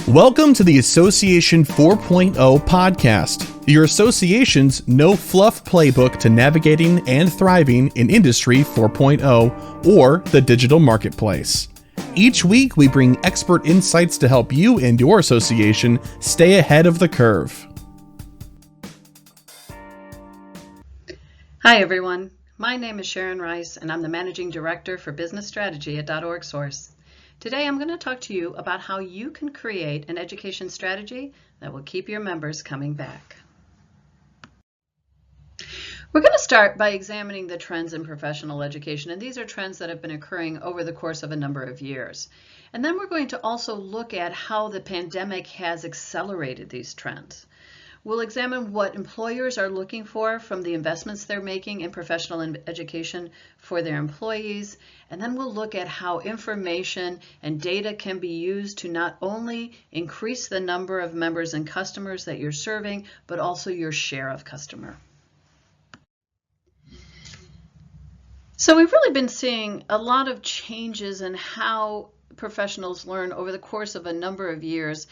Welcome to the Association 4.0 podcast, your association's no-fluff playbook to navigating and thriving in Industry 4.0 or the digital marketplace. Each week, we bring expert insights to help you and your association stay ahead of the curve. Hi, everyone. My name is Sharon Rice, and I'm the Managing Director for Business Strategy at .orgsource. Today, I'm going to talk to you about how you can create an education strategy that will keep your members coming back. We're going to start by examining the trends in professional education, and these are trends that have been occurring over the course of a number of years. And then we're going to also look at how the pandemic has accelerated these trends. We'll examine what employers are looking for from the investments they're making in professional education for their employees, and then we'll look at how information and data can be used to not only increase the number of members and customers that you're serving, but also your share of customer. So we've really been seeing a lot of changes in how professionals learn over the course of a number of years.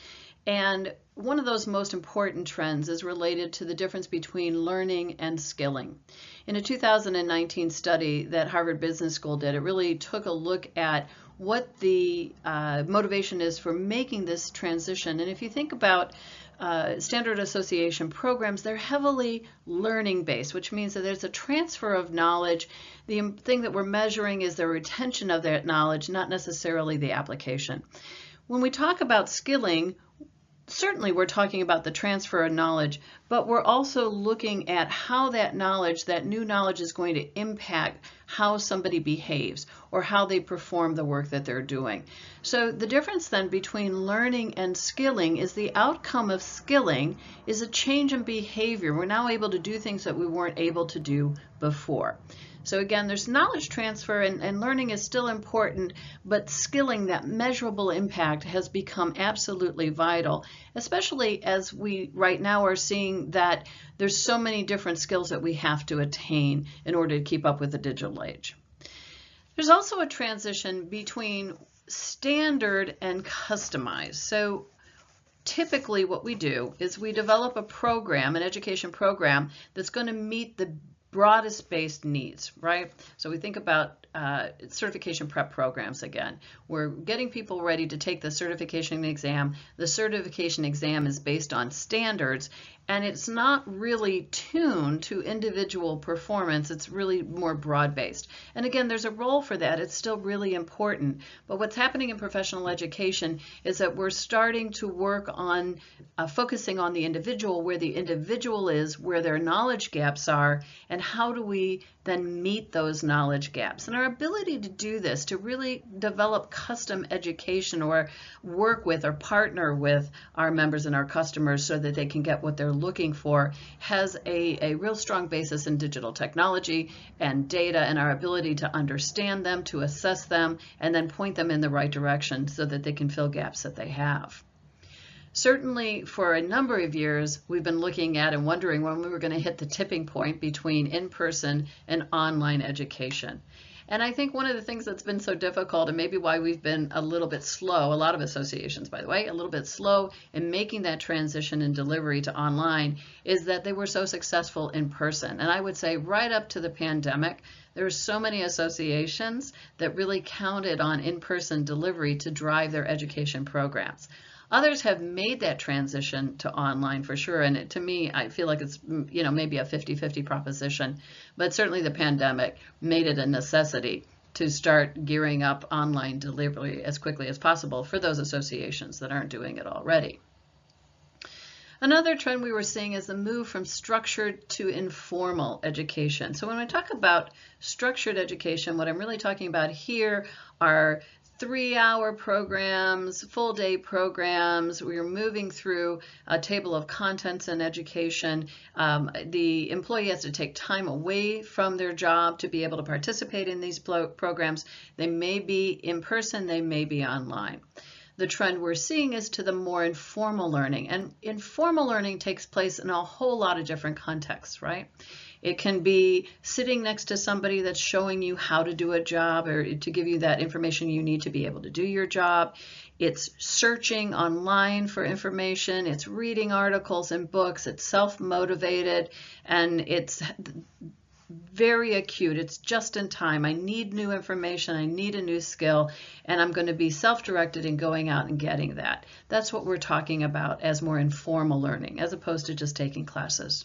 And one of those most important trends is related to the difference between learning and skilling. In a 2019 study that Harvard Business School did, it really took a look at what the motivation is for making this transition. And if you think about standard association programs, they're heavily learning based, which means that there's a transfer of knowledge. The thing that we're measuring is the retention of that knowledge, not necessarily the application. When we talk about skilling, certainly we're talking about the transfer of knowledge, but we're also looking at how that knowledge, that new knowledge, is going to impact how somebody behaves or how they perform the work that they're doing. So the difference then between learning and skilling is the outcome of skilling is a change in behavior. We're now able to do things that we weren't able to do before. So again, there's knowledge transfer and learning is still important, but skilling, that measurable impact, has become absolutely vital, especially as we right now are seeing that there's so many different skills that we have to attain in order to keep up with the digital age. There's also a transition between standard and customized. So typically what we do is we develop a program, an education program, that's going to meet the broadest based needs, right? So we think about certification prep programs again. We're getting people ready to take the certification exam. The certification exam is based on standards, and it's not really tuned to individual performance. It's really more broad-based. And again, there's a role for that. It's still really important. But what's happening in professional education is that we're starting to work on focusing on the individual, where the individual is, where their knowledge gaps are, and how do we then meet those knowledge gaps. And our ability to do this, to really develop custom education or work with or partner with our members and our customers so that they can get what they're looking for, has a real strong basis in digital technology and data and our ability to understand them, to assess them, and then point them in the right direction so that they can fill gaps that they have. Certainly for a number of years, we've been looking at and wondering when we were going to hit the tipping point between in-person and online education. And I think one of the things that's been so difficult, and maybe why we've been a little bit slow, a lot of associations, by the way, a little bit slow in making that transition and delivery to online, is that they were so successful in person. And I would say right up to the pandemic, there were so many associations that really counted on in-person delivery to drive their education programs. Others have made that transition to online for sure, and to me, I feel like it's maybe a 50-50 proposition, but certainly the pandemic made it a necessity to start gearing up online delivery as quickly as possible for those associations that aren't doing it already. Another trend we were seeing is the move from structured to informal education. So when we talk about structured education, what I'm really talking about here are 3-hour programs, full day programs. We're moving through a table of contents in education. The employee has to take time away from their job to be able to participate in these programs. They may be in person, they may be online. The trend we're seeing is to the more informal learning, and informal learning takes place in a whole lot of different contexts, right? It can be sitting next to somebody that's showing you how to do a job or to give you that information you need to be able to do your job. It's searching online for information. It's reading articles and books. It's self-motivated, and it's very acute. It's just in time. I need new information. I need a new skill, and I'm going to be self-directed in going out and getting that. That's what we're talking about as more informal learning, as opposed to just taking classes.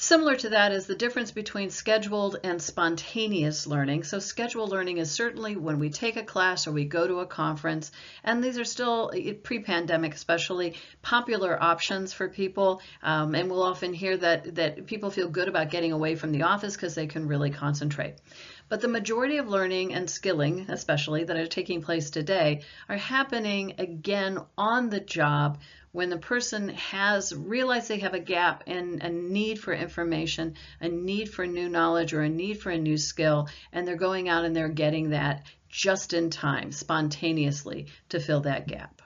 Similar to that is the difference between scheduled and spontaneous learning. So scheduled learning is certainly when we take a class or we go to a conference, and these are still, pre-pandemic especially, popular options for people. And we'll often hear that people feel good about getting away from the office because they can really concentrate. But the majority of learning and skilling, especially, that are taking place today are happening again on the job when the person has realized they have a gap and a need for information, a need for new knowledge, or a need for a new skill, and they're going out and they're getting that just in time, spontaneously, to fill that gap.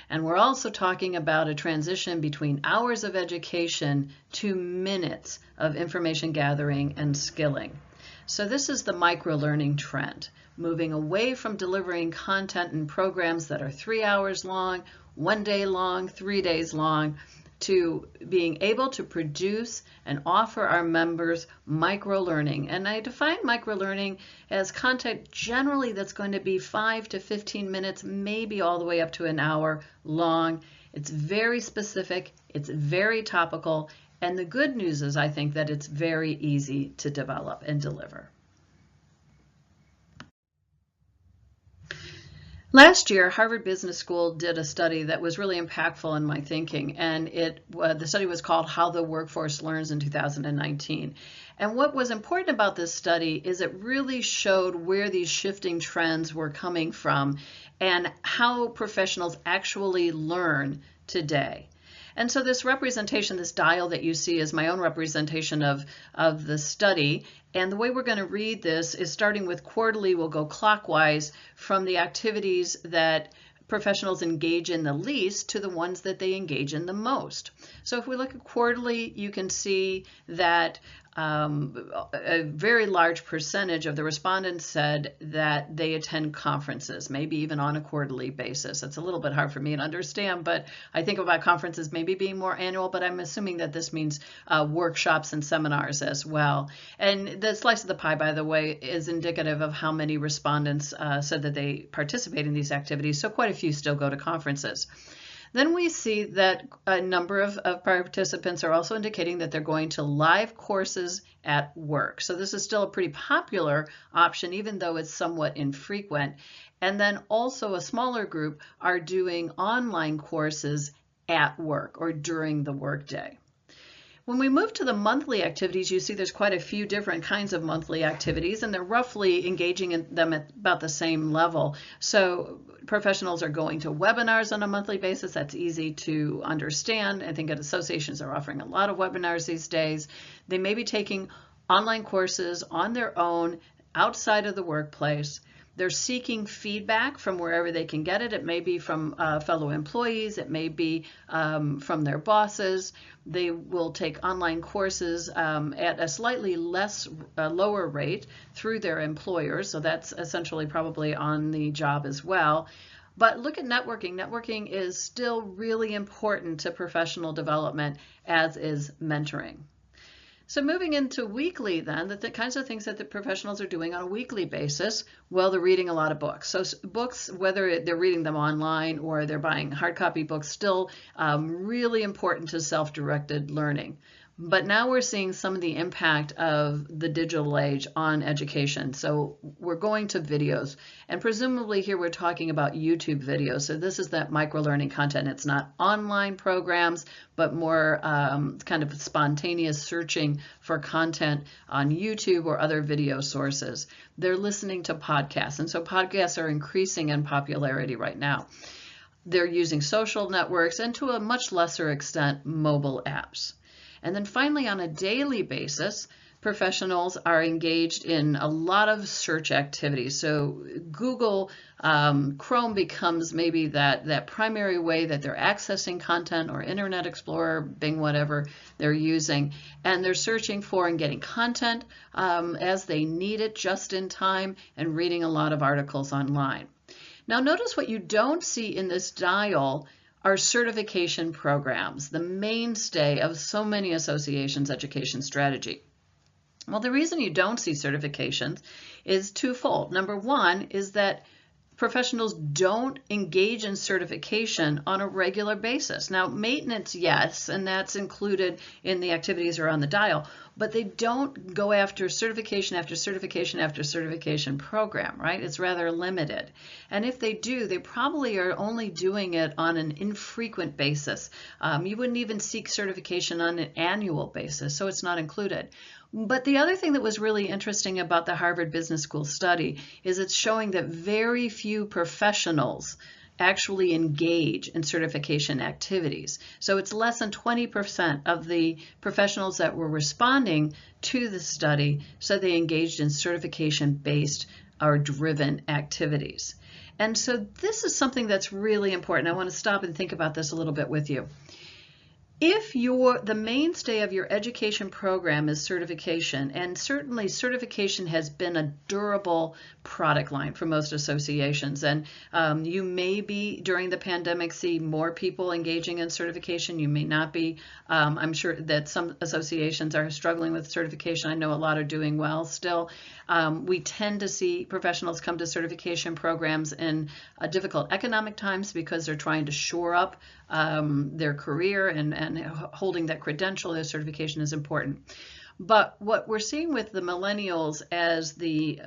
And we're also talking about a transition between hours of education to minutes of information gathering and skilling. So this is the micro-learning trend, moving away from delivering content and programs that are 3 hours long, 1 day long, 3 days long, to being able to produce and offer our members micro-learning. And I define micro-learning as content generally that's going to be 5 to 15 minutes, maybe all the way up to an hour long. It's very specific, it's very topical, and the good news is I think that it's very easy to develop and deliver. Last year, Harvard Business School did a study that was really impactful in my thinking, and the study was called How the Workforce Learns in 2019. And what was important about this study is it really showed where these shifting trends were coming from and how professionals actually learn today. And so this representation, this dial that you see, is my own representation of the study. And the way we're going to read this is starting with quarterly. We'll go clockwise from the activities that professionals engage in the least to the ones that they engage in the most. So if we look at quarterly, you can see that a very large percentage of the respondents said that they attend conferences, maybe even on a quarterly basis. It's a little bit hard for me to understand, but I think about conferences maybe being more annual, but I'm assuming that this means workshops and seminars as well. And the slice of the pie, by the way, is indicative of how many respondents said that they participate in these activities, so quite a few still go to conferences. Then we see that a number of participants are also indicating that they're going to live courses at work. So this is still a pretty popular option, even though it's somewhat infrequent. And then also a smaller group are doing online courses at work or during the workday. When we move to the monthly activities, you see there's quite a few different kinds of monthly activities, and they're roughly engaging in them at about the same level. So professionals are going to webinars on a monthly basis. That's easy to understand. I think associations are offering a lot of webinars these days. They may be taking online courses on their own outside of the workplace. They're seeking feedback from wherever they can get it. It may be from fellow employees. It may be from their bosses. They will take online courses at a slightly lower rate through their employers. So that's essentially probably on the job as well. But look at networking. Networking is still really important to professional development, as is mentoring. So moving into weekly then, the kinds of things that the professionals are doing on a weekly basis, well, they're reading a lot of books. So books, whether they're reading them online or they're buying hard copy books, still really important to self-directed learning. But now we're seeing some of the impact of the digital age on education. So we're going to videos, and presumably here we're talking about YouTube videos. So this is that micro-learning content. It's not online programs, but more kind of spontaneous searching for content on YouTube or other video sources. They're listening to podcasts, and so podcasts are increasing in popularity right now. They're using social networks and, to a much lesser extent, mobile apps. And then finally, on a daily basis, professionals are engaged in a lot of search activities. So Google Chrome becomes maybe that primary way that they're accessing content, or Internet Explorer, Bing, whatever they're using. And they're searching for and getting content as they need it, just in time, and reading a lot of articles online. Now notice what you don't see in this dial are certification programs, the mainstay of so many associations' education strategy. Well, the reason you don't see certifications is twofold. Number one is that professionals don't engage in certification on a regular basis. Now, maintenance, yes, and that's included in the activities or on the dial, but they don't go after certification after certification after certification program, right? It's rather limited. And if they do, they probably are only doing it on an infrequent basis. You wouldn't even seek certification on an annual basis, so it's not included. But the other thing that was really interesting about the Harvard Business School study is it's showing that very few professionals actually engage in certification activities. So it's less than 20% of the professionals that were responding to the study said they engaged in certification-based or driven activities. And so this is something that's really important. I want to stop and think about this a little bit with you. If the mainstay of your education program is certification, and certainly certification has been a durable product line for most associations, and you may be, during the pandemic, see more people engaging in certification. You may not be. I'm sure that some associations are struggling with certification. I know a lot are doing well still. We tend to see professionals come to certification programs in difficult economic times because they're trying to shore up their career, and holding that credential, their certification, is important. But what we're seeing with the millennials as the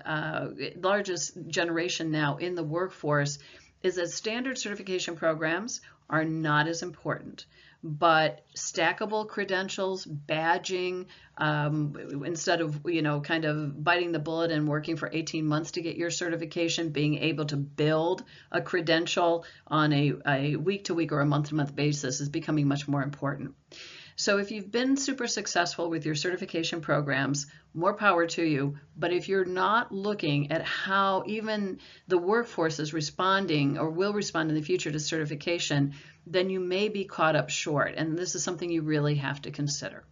largest generation now in the workforce is that standard certification programs are not as important. But stackable credentials, badging, instead of, kind of biting the bullet and working for 18 months to get your certification, being able to build a credential on a week-to-week or a month-to-month basis is becoming much more important. So if you've been super successful with your certification programs, more power to you. But if you're not looking at how even the workforce is responding or will respond in the future to certification, then you may be caught up short. And this is something you really have to consider.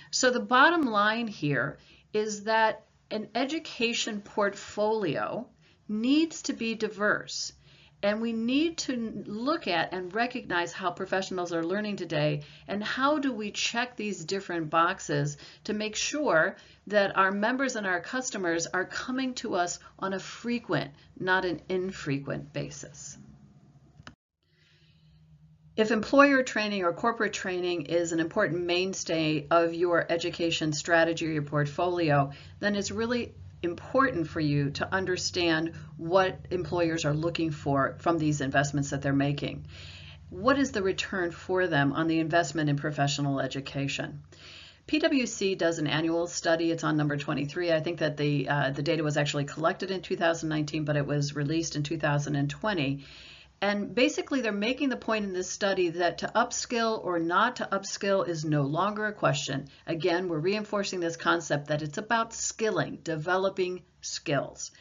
So the bottom line here is that an education portfolio needs to be diverse. And we need to look at and recognize how professionals are learning today, and how do we check these different boxes to make sure that our members and our customers are coming to us on a frequent, not an infrequent basis. If employer training or corporate training is an important mainstay of your education strategy or your portfolio, then it's really important for you to understand what employers are looking for from these investments that they're making. What is the return for them on the investment in professional education? PwC does an annual study. It's on number 23. I think that the data was actually collected in 2019, but it was released in 2020. And basically, they're making the point in this study that to upskill or not to upskill is no longer a question. Again, we're reinforcing this concept that it's about skilling, developing skills.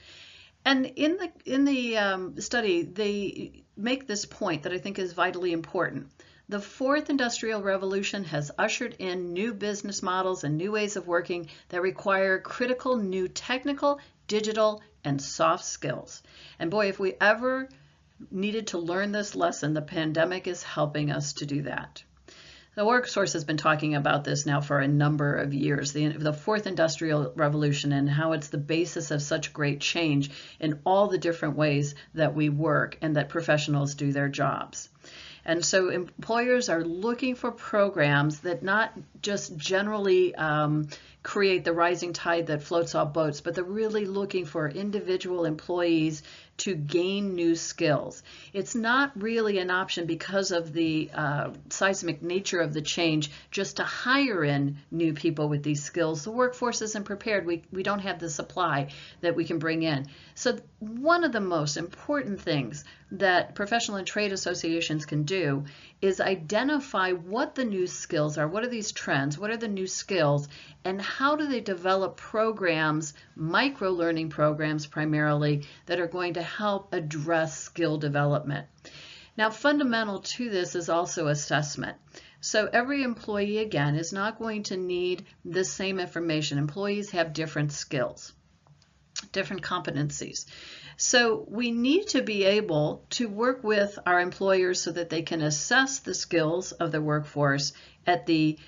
And in the study, they make this point that I think is vitally important. The fourth industrial revolution has ushered in new business models and new ways of working that require critical new technical, digital, and soft skills. And boy, if we ever needed to learn this lesson, the pandemic is helping us to do that. The WorkSource has been talking about this now for a number of years, the fourth industrial revolution, and how it's the basis of such great change in all the different ways that we work and that professionals do their jobs. And so employers are looking for programs that not just generally create the rising tide that floats all boats, but they're really looking for individual employees to gain new skills. It's not really an option because of the seismic nature of the change just to hire in new people with these skills. The workforce isn't prepared. We don't have the supply that we can bring in. So one of the most important things that professional and trade associations can do is identify what the new skills are, what are these trends, what are the new skills, and how do they develop programs, micro-learning programs primarily, that are going to help address skill development. Now, fundamental to this is also assessment. So every employee, again, is not going to need the same information. Employees have different skills, different competencies. So we need to be able to work with our employers so that they can assess the skills of the workforce at the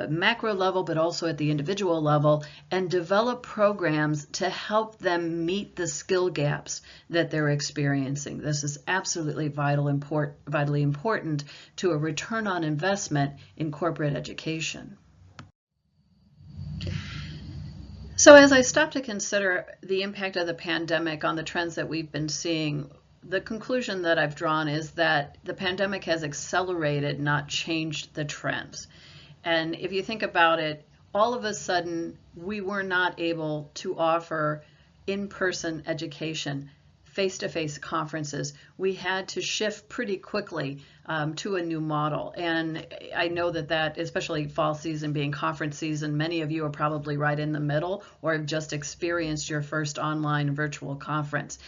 macro level, but also at the individual level, and develop programs to help them meet the skill gaps that they're experiencing. This is absolutely vitally important to a return on investment in corporate education. So as I stop to consider the impact of the pandemic on the trends that we've been seeing, the conclusion that I've drawn is that the pandemic has accelerated, not changed the trends. And if you think about it, all of a sudden, we were not able to offer in-person education, face-to-face conferences. We had to shift pretty quickly to a new model. And I know that especially fall season being conference season, many of you are probably right in the middle or have just experienced your first online virtual conference.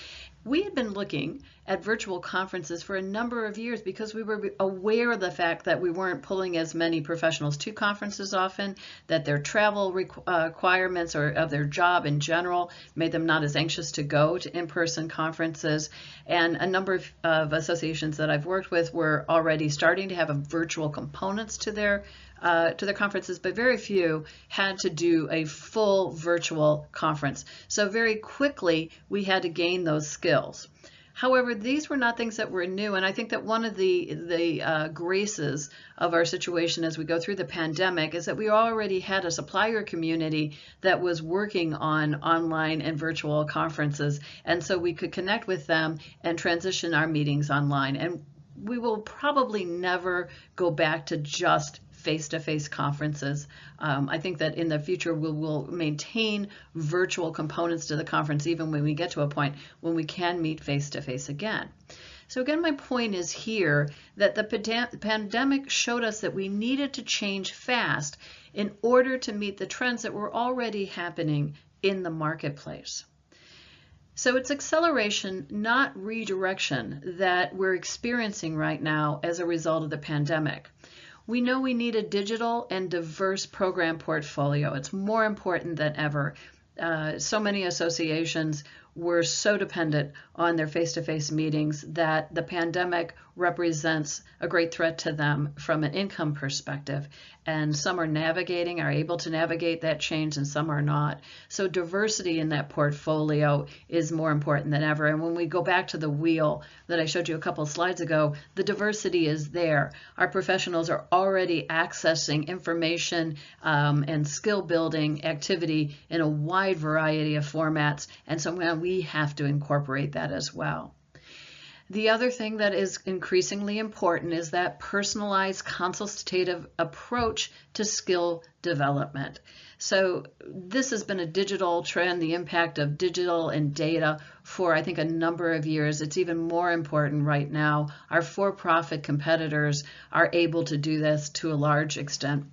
We had been looking at virtual conferences for a number of years because we were aware of the fact that we weren't pulling as many professionals to conferences often, that their travel requirements or of their job in general made them not as anxious to go to in-person conferences. And a number of associations that I've worked with were already starting to have virtual components to their conferences, but very few had to do a full virtual conference. So very quickly, we had to gain those skills. However, these were not things that were new, and I think that one of the graces of our situation as we go through the pandemic is that we already had a supplier community that was working on online and virtual conferences, and so we could connect with them and transition our meetings online. And we will probably never go back to just face-to-face conferences. I think that in the future we will maintain virtual components to the conference even when we get to a point when we can meet face-to-face again. So again, my point is here that the pandemic showed us that we needed to change fast in order to meet the trends that were already happening in the marketplace. So it's acceleration, not redirection, that we're experiencing right now as a result of the pandemic. We know we need a digital and diverse program portfolio. It's more important than ever. So many associations were so dependent on their face-to-face meetings that the pandemic represents a great threat to them from an income perspective. And some are able to navigate that change, and some are not. So diversity in that portfolio is more important than ever. And when we go back to the wheel that I showed you a couple slides ago, the diversity is there. Our professionals are already accessing information and skill building activity in a wide variety of formats. And so we have to incorporate that as well. The other thing that is increasingly important is that personalized consultative approach to skill development. So this has been a digital trend, the impact of digital and data for, I think, a number of years. It's even more important right now. Our for-profit competitors are able to do this to a large extent.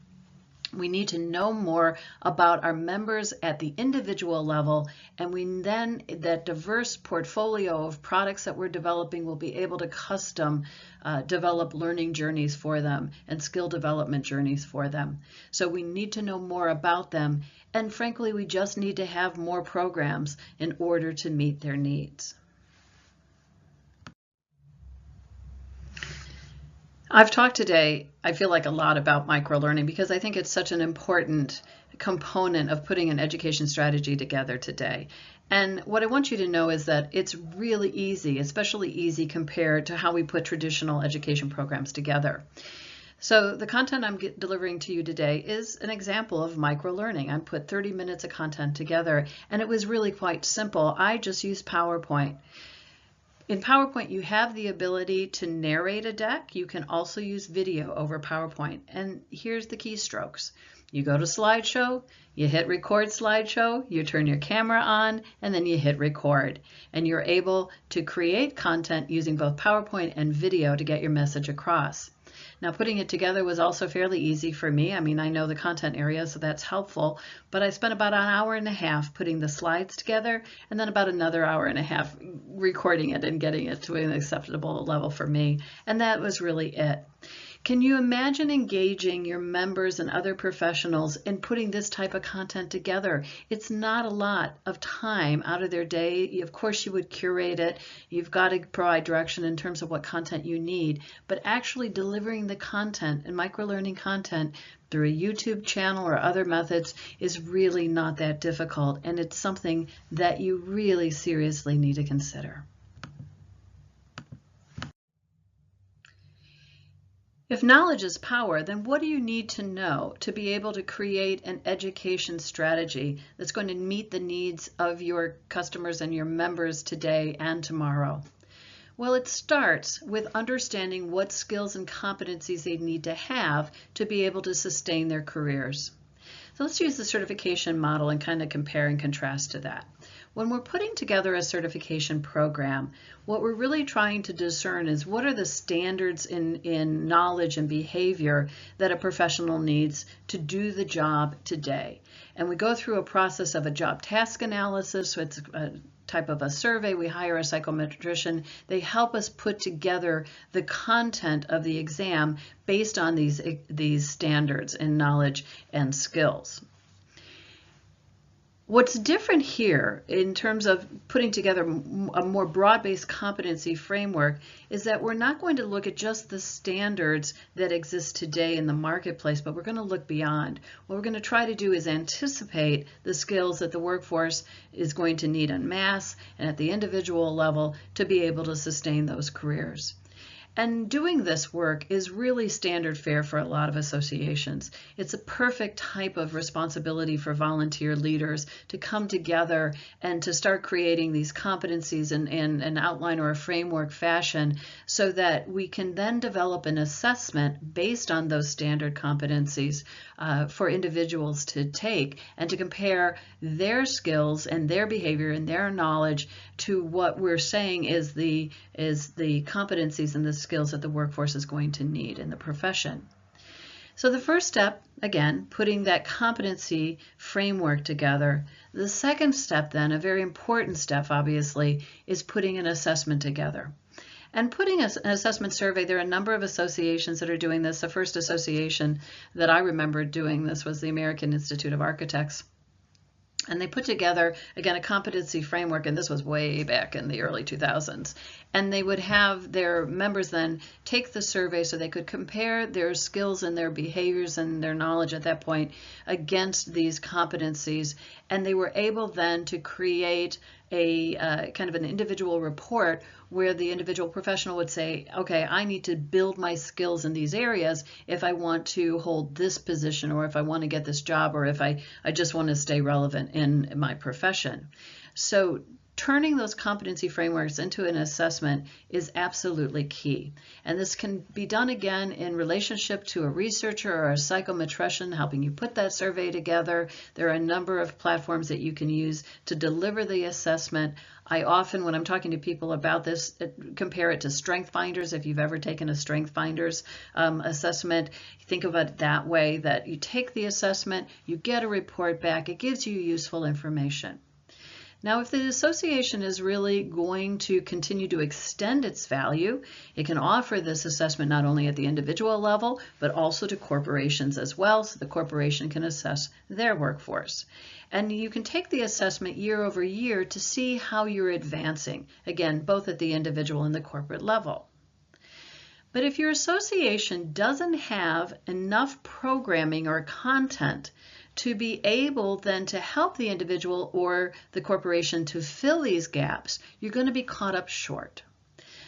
We need to know more about our members at the individual level, and that diverse portfolio of products that we're developing will be able to custom develop learning journeys for them and skill development journeys for them. So we need to know more about them, and frankly, we just need to have more programs in order to meet their needs. I've talked today, I feel like, a lot about microlearning because I think it's such an important component of putting an education strategy together today. And what I want you to know is that it's really easy, especially easy compared to how we put traditional education programs together. So the content I'm delivering to you today is an example of microlearning. I put 30 minutes of content together, and it was really quite simple. I just used PowerPoint. In PowerPoint, you have the ability to narrate a deck. You can also use video over PowerPoint. And here's the keystrokes. You go to slideshow, you hit record slideshow, you turn your camera on, and then you hit record. And you're able to create content using both PowerPoint and video to get your message across. Now, putting it together was also fairly easy for me. I mean, I know the content area, so that's helpful, but I spent about an hour and a half putting the slides together, and then about another hour and a half recording it and getting it to an acceptable level for me, and that was really it. Can you imagine engaging your members and other professionals in putting this type of content together? It's not a lot of time out of their day. Of course, you would curate it. You've got to provide direction in terms of what content you need, but actually delivering the content and microlearning content through a YouTube channel or other methods is really not that difficult, and it's something that you really seriously need to consider. If knowledge is power, then what do you need to know to be able to create an education strategy that's going to meet the needs of your customers and your members today and tomorrow? Well, it starts with understanding what skills and competencies they need to have to be able to sustain their careers. So let's use the certification model and kind of compare and contrast to that. When we're putting together a certification program, what we're really trying to discern is what are the standards in knowledge and behavior that a professional needs to do the job today. And we go through a process of a job task analysis, so it's a type of a survey. We hire a psychometrician. They help us put together the content of the exam based on these standards in knowledge and skills. What's different here in terms of putting together a more broad-based competency framework is that we're not going to look at just the standards that exist today in the marketplace, but we're going to look beyond. What we're going to try to do is anticipate the skills that the workforce is going to need en masse and at the individual level to be able to sustain those careers. And doing this work is really standard fare for a lot of associations. It's a perfect type of responsibility for volunteer leaders to come together and to start creating these competencies in an outline or a framework fashion so that we can then develop an assessment based on those standard competencies for individuals to take and to compare their skills and their behavior and their knowledge to what we're saying is the competencies and the skills that the workforce is going to need in the profession. So the first step, again, putting that competency framework together. The second step then, a very important step obviously, is putting an assessment together. And putting an assessment survey, there are a number of associations that are doing this. The first association that I remember doing this was the American Institute of Architects. And they put together, again, a competency framework, and this was way back in the early 2000s. And they would have their members then take the survey so they could compare their skills and their behaviors and their knowledge at that point against these competencies. And they were able then to create a kind of an individual report where the individual professional would say, okay, I need to build my skills in these areas if I want to hold this position, or if I want to get this job, or if I just want to stay relevant in my profession. So turning those competency frameworks into an assessment is absolutely key. And this can be done again in relationship to a researcher or a psychometrician helping you put that survey together. There are a number of platforms that you can use to deliver the assessment. I often, when I'm talking to people about this, compare it to Strength Finders. If you've ever taken a Strength Finders assessment, think of it that way, that you take the assessment, you get a report back, it gives you useful information. Now, if the association is really going to continue to extend its value, it can offer this assessment not only at the individual level, but also to corporations as well, so the corporation can assess their workforce. And you can take the assessment year over year to see how you're advancing, again, both at the individual and the corporate level. But if your association doesn't have enough programming or content to be able then to help the individual or the corporation to fill these gaps, you're going to be caught up short.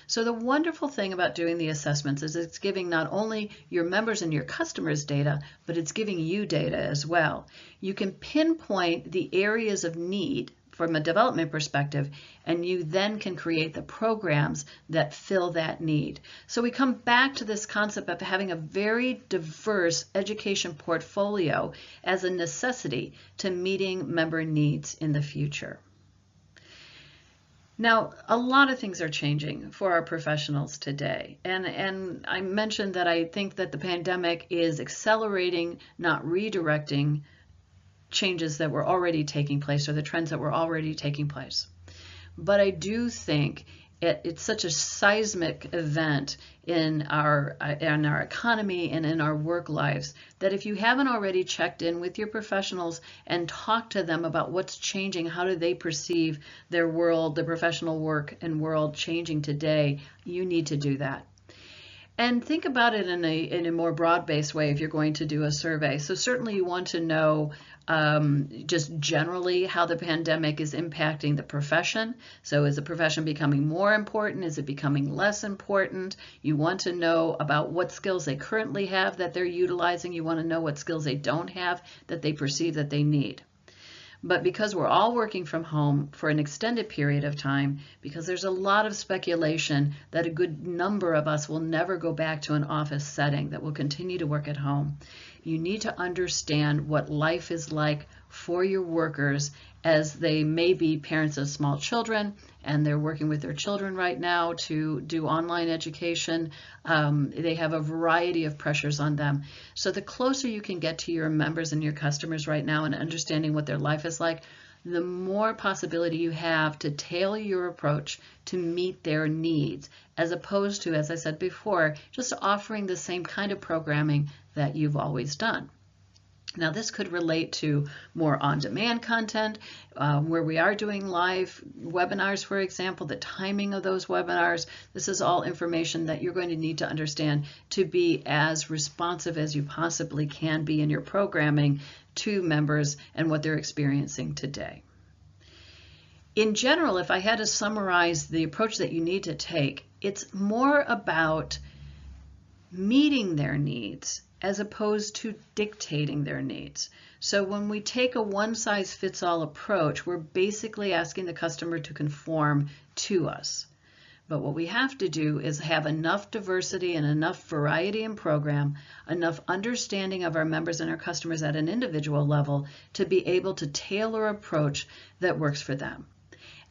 So the wonderful thing about doing the assessments is it's giving not only your members and your customers data, but it's giving you data as well. You can pinpoint the areas of need from a development perspective, and you then can create the programs that fill that need. So we come back to this concept of having a very diverse education portfolio as a necessity to meeting member needs in the future. Now, a lot of things are changing for our professionals today. And I mentioned that I think that the pandemic is accelerating, not redirecting, changes that were already taking place or the trends that were already taking place. But I do think it's such a seismic event in our economy and in our work lives that if you haven't already checked in with your professionals and talked to them about what's changing, how do they perceive their world, the professional work and world changing today, you need to do that. And think about it in a more broad-based way if you're going to do a survey. So certainly you want to know just generally how the pandemic is impacting the profession. So is the profession becoming more important? Is it becoming less important? You want to know about what skills they currently have that they're utilizing. You want to know what skills they don't have that they perceive that they need. But because we're all working from home for an extended period of time, because there's a lot of speculation that a good number of us will never go back to an office setting, that will continue to work at home, you need to understand what life is like for your workers as they may be parents of small children and they're working with their children right now to do online education. They have a variety of pressures on them. So the closer you can get to your members and your customers right now and understanding what their life is like, the more possibility you have to tailor your approach to meet their needs, as opposed to, as I said before, just offering the same kind of programming that you've always done. Now, this could relate to more on-demand content, where we are doing live webinars, for example, the timing of those webinars. This is all information that you're going to need to understand to be as responsive as you possibly can be in your programming to members and what they're experiencing today. In general, if I had to summarize the approach that you need to take, it's more about meeting their needs as opposed to dictating their needs. So when we take a one-size-fits-all approach, we're basically asking the customer to conform to us. But what we have to do is have enough diversity and enough variety in program, enough understanding of our members and our customers at an individual level to be able to tailor an approach that works for them.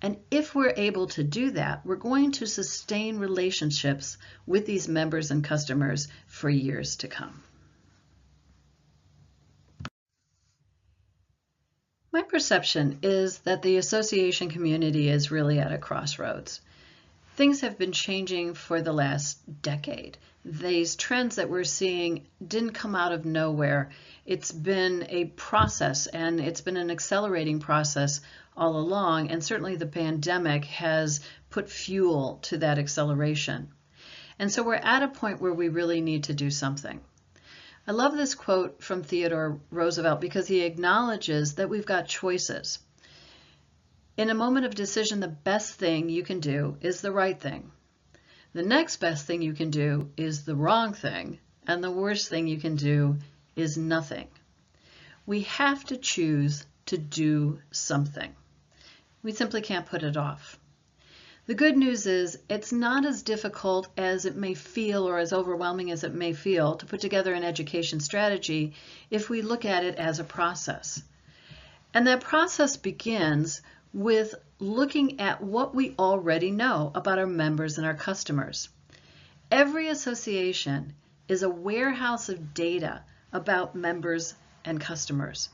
And if we're able to do that, we're going to sustain relationships with these members and customers for years to come. My perception is that the association community is really at a crossroads. Things have been changing for the last decade. These trends that we're seeing didn't come out of nowhere. It's been a process, and it's been an accelerating process all along, and certainly the pandemic has put fuel to that acceleration. And so we're at a point where we really need to do something. I love this quote from Theodore Roosevelt because he acknowledges that we've got choices. In a moment of decision, the best thing you can do is the right thing. The next best thing you can do is the wrong thing, and the worst thing you can do is nothing. We have to choose to do something. We simply can't put it off. The good news is it's not as difficult as it may feel or as overwhelming as it may feel to put together an education strategy if we look at it as a process. And that process begins with looking at what we already know about our members and our customers. Every association is a warehouse of data about members and customers.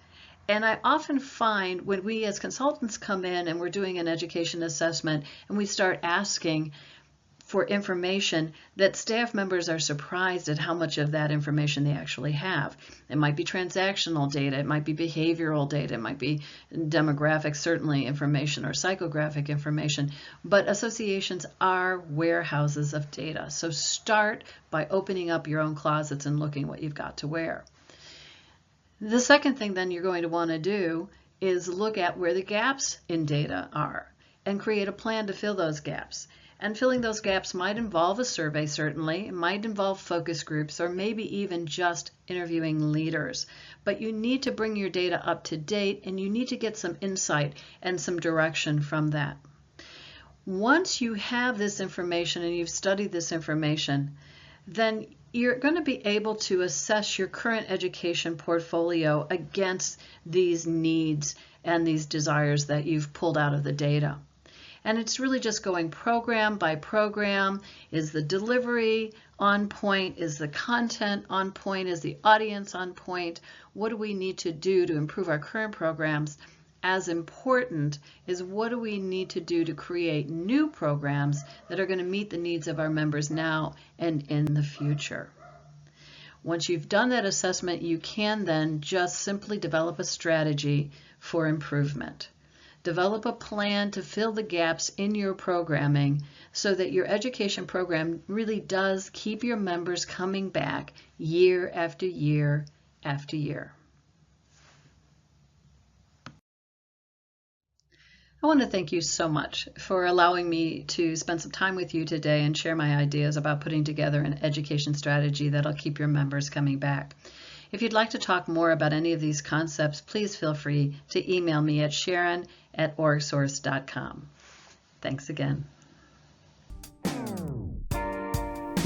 And I often find when we as consultants come in and we're doing an education assessment and we start asking for information, that staff members are surprised at how much of that information they actually have. It might be transactional data, it might be behavioral data, it might be demographic, certainly information, or psychographic information, but associations are warehouses of data. So start by opening up your own closets and looking what you've got to wear. The second thing then you're going to want to do is look at where the gaps in data are and create a plan to fill those gaps. And filling those gaps might involve a survey, certainly. It might involve focus groups, or maybe even just interviewing leaders. But you need to bring your data up to date, and you need to get some insight and some direction from that. Once you have this information and you've studied this information, then you're going to be able to assess your current education portfolio against these needs and these desires that you've pulled out of the data. And it's really just going program by program. Is the delivery on point? Is the content on point? Is the audience on point? What do we need to do to improve our current programs? As important is what do we need to do to create new programs that are going to meet the needs of our members now and in the future. Once you've done that assessment, you can then just simply develop a strategy for improvement. Develop a plan to fill the gaps in your programming so that your education program really does keep your members coming back year after year after year. I want to thank you so much for allowing me to spend some time with you today and share my ideas about putting together an education strategy that'll keep your members coming back. If you'd like to talk more about any of these concepts, please feel free to email me at sharon@orgsource.com. Thanks again.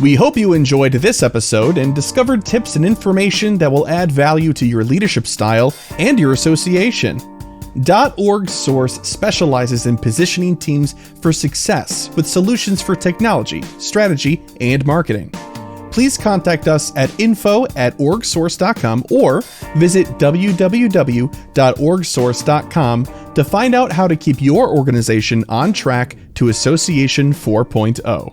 We hope you enjoyed this episode and discovered tips and information that will add value to your leadership style and your association. .org Source specializes in positioning teams for success with solutions for technology, strategy, and marketing. Please contact us at info@orgsource.com or visit www.orgsource.com to find out how to keep your organization on track to Association 4.0.